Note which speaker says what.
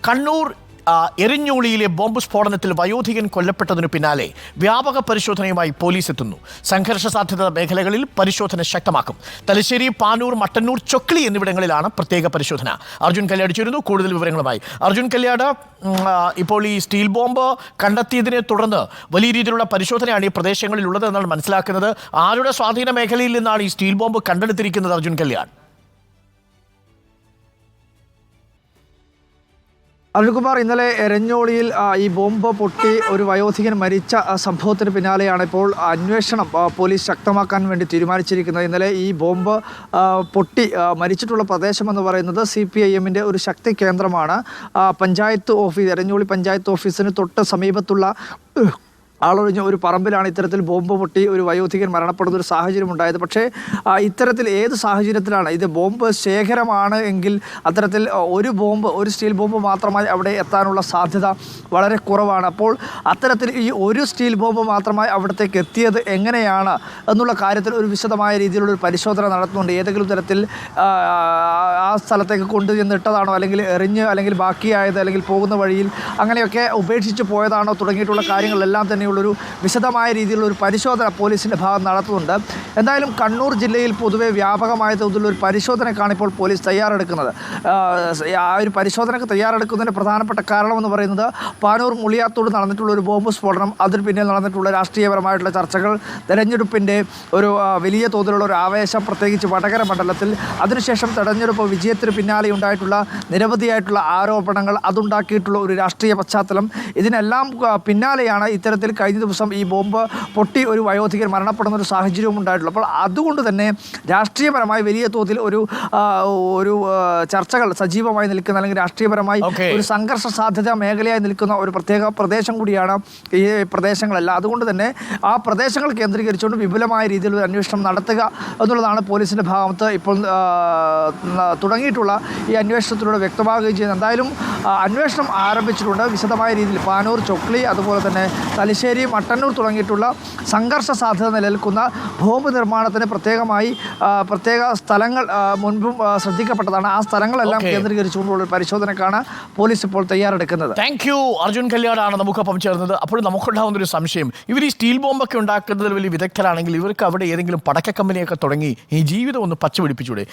Speaker 1: Kannur എറിഞ്ഞോളിയിലെ bomb സ്ഫോടനത്തിൽ വയോധികൻ കൊല്ലപ്പെട്ടതിനു പിന്നാലെ വ്യാപക പരിശോധനയുമായി പോലീസ് എത്തുന്നു. സംഘർഷ സാധ്യത മേഖലകളിൽ പരിശോധന ശക്തമാക്കും. തലശ്ശേരി, പാനൂർ, മട്ടന്നൂർ, ചൊക്ലി എന്നിവിടങ്ങളിലാണ് പ്രത്യേക പരിശോധന. അർജുൻ കല്യാട് ചേരുന്നു കൂടുതൽ വിവരങ്ങളുമായി. അർജുൻ കല്യാട്, ഇപ്പോൾ ഈ സ്റ്റീൽ ബോംബ് കണ്ടെത്തിയതിനെ തുടർന്ന് വലിയ രീതിയിലുള്ള പരിശോധനയാണ് ഈ പ്രദേശങ്ങളിലുള്ളത് എന്നാണ് മനസ്സിലാക്കുന്നത്. ആരുടെ സ്വാധീന മേഖലയിൽ നിന്നാണ് ഈ സ്റ്റീൽ ബോംബ് കണ്ടെടുത്തിരിക്കുന്നത് അർജുൻ കല്യാട്?
Speaker 2: അരുൺകുമാർ, ഇന്നലെ എരഞ്ഞോളിയിൽ ഈ ബോംബ് പൊട്ടി ഒരു വയോധികൻ മരിച്ച സംഭവത്തിന് പിന്നാലെയാണ് ഇപ്പോൾ അന്വേഷണം പോലീസ് ശക്തമാക്കാൻ വേണ്ടി തീരുമാനിച്ചിരിക്കുന്നത്. ഇന്നലെ ഈ ബോംബ് പൊട്ടി മരിച്ചിട്ടുള്ള പ്രദേശം എന്ന് പറയുന്നത് CPIM-ന്റെ ഒരു ശക്തി കേന്ദ്രമാണ്. പഞ്ചായത്ത് ഓഫീസ്, എരഞ്ഞോളി പഞ്ചായത്ത് ഓഫീസിന് തൊട്ട് സമീപത്തുള്ള ആളൊഴിഞ്ഞ ഒരു പറമ്പിലാണ് ഇത്തരത്തിൽ ബോംബ് പൊട്ടി ഒരു വയോധികൻ മരണപ്പെടുന്ന ഒരു സാഹചര്യം ഉണ്ടായത്. പക്ഷേ ഇത്തരത്തിൽ ഏത് സാഹചര്യത്തിലാണ് ഇത് ബോംബ് ശേഖരമാണ് എങ്കിൽ അത്തരത്തിൽ ഒരു സ്റ്റീൽ ബോംബ് മാത്രമായി അവിടെ എത്താനുള്ള സാധ്യത വളരെ കുറവാണ്. അപ്പോൾ അത്തരത്തിൽ ഈ ഒരു സ്റ്റീൽ ബോംബ് മാത്രമായി അവിടത്തേക്ക് എത്തിയത് എങ്ങനെയാണ് എന്നുള്ള കാര്യത്തിൽ ഒരു വിശദമായ രീതിയിലുള്ള ഒരു പരിശോധന നടത്തുന്നുണ്ട്. ഏതെങ്കിലും തരത്തിൽ ആ സ്ഥലത്തേക്ക് കൊണ്ടുചെന്നിട്ടതാണോ, അല്ലെങ്കിൽ എറിഞ്ഞ്, അല്ലെങ്കിൽ ബാക്കിയായത്, അല്ലെങ്കിൽ പോകുന്ന വഴിയിൽ അങ്ങനെയൊക്കെ ഉപേക്ഷിച്ച് പോയതാണോ തുടങ്ങിയിട്ടുള്ള കാര്യങ്ങളെല്ലാം തന്നെ ഒരു വിശദമായ രീതിയിലുള്ള ഒരു പരിശോധന പോലീസിൻ്റെ ഭാഗം നടത്തുന്നുണ്ട്. എന്തായാലും കണ്ണൂർ ജില്ലയിൽ പൊതുവെ വ്യാപകമായ തോതിലുള്ള ഒരു പരിശോധനയ്ക്കാണ് ഇപ്പോൾ പോലീസ് തയ്യാറെടുക്കുന്നത്. ആ ഒരു പരിശോധനയ്ക്ക് തയ്യാറെടുക്കുന്നതിന് പ്രധാനപ്പെട്ട കാരണമെന്ന് പറയുന്നത് പാനൂർ മുളിയാത്തോട് നടന്നിട്ടുള്ള ഒരു ബോംബ് സ്ഫോടനം, അതിന് പിന്നിൽ നടന്നിട്ടുള്ള രാഷ്ട്രീയപരമായിട്ടുള്ള ചർച്ചകൾ, തെരഞ്ഞെടുപ്പിൻ്റെ ഒരു വലിയ തോതിലുള്ള ഒരു ആവേശം, പ്രത്യേകിച്ച് വടകര മണ്ഡലത്തിൽ, അതിനുശേഷം തെരഞ്ഞെടുപ്പ് വിജയത്തിന് പിന്നാലെ ഉണ്ടായിട്ടുള്ള നിരവധിയായിട്ടുള്ള ആരോപണങ്ങൾ, അതുണ്ടാക്കിയിട്ടുള്ള ഒരു രാഷ്ട്രീയ പശ്ചാത്തലം, ഇതിനെല്ലാം പിന്നാലെയാണ് ഇത്തരത്തിൽ കഴിഞ്ഞ ദിവസം ഈ ബോംബ് പൊട്ടി ഒരു വയോധികൻ മരണപ്പെടുന്ന ഒരു സാഹചര്യവും ഉണ്ടായിട്ടുള്ളത്. അപ്പോൾ അതുകൊണ്ട് തന്നെ രാഷ്ട്രീയപരമായി വലിയ തോതിൽ ഒരു ചർച്ചകൾ സജീവമായി നിൽക്കുന്ന, അല്ലെങ്കിൽ രാഷ്ട്രീയപരമായി ഒരു സംഘർഷ സാധ്യത മേഖലയായി നിൽക്കുന്ന ഒരു പ്രത്യേക പ്രദേശം കൂടിയാണ് ഈ പ്രദേശങ്ങളെല്ലാം. അതുകൊണ്ട് തന്നെ ആ പ്രദേശങ്ങൾ കേന്ദ്രീകരിച്ചുകൊണ്ട് വിപുലമായ രീതിയിൽ ഒരു അന്വേഷണം നടത്തുക എന്നുള്ളതാണ് പോലീസിൻ്റെ ഭാഗത്ത് ഇപ്പോൾ തുടങ്ങിയിട്ടുള്ള ഈ അന്വേഷണത്തിലൂടെ വ്യക്തമാകുകയും ചെയ്യുന്നത്. എന്തായാലും അന്വേഷണം ആരംഭിച്ചിട്ടുണ്ട് വിശദമായ രീതിയിൽ. പാനൂർ, ചൊക്ലി, അതുപോലെ തന്നെ തലശ്ശേരി, മട്ടന്നൂർ തുടങ്ങിയിട്ടുള്ള സംഘർഷ സാധ്യത നിലനിൽക്കുന്ന ബോംബ് നിർമ്മാണത്തിന് പ്രത്യേക സ്ഥലങ്ങൾ മുൻപും ശ്രദ്ധിക്കപ്പെട്ടതാണ്. ആ സ്ഥലങ്ങളെല്ലാം കേന്ദ്രീകരിച്ചുകൊണ്ടുള്ള പരിശോധനക്കാണ് പോലീസ് ഇപ്പോൾ തയ്യാറെടുക്കുന്നത്.
Speaker 1: Thank you. അർജുൻ കല്യാടാണ് നമുക്കൊപ്പം ചേർന്നത്. അപ്പോൾ നമുക്കുണ്ടാകുന്ന ഒരു സംശയം, ഇവർ ഈ സ്റ്റീൽ ബോംബൊക്കെ ഉണ്ടാക്കുന്നതിൽ വലിയ വിദഗ്ധരാണെങ്കിൽ ഇവർക്ക് അവിടെ ഏതെങ്കിലും പടക്ക കമ്പനിയൊക്കെ തുടങ്ങി ഈ ജീവിതം ഒന്ന് പച്ചപിടിപ്പിച്ചൂടെ?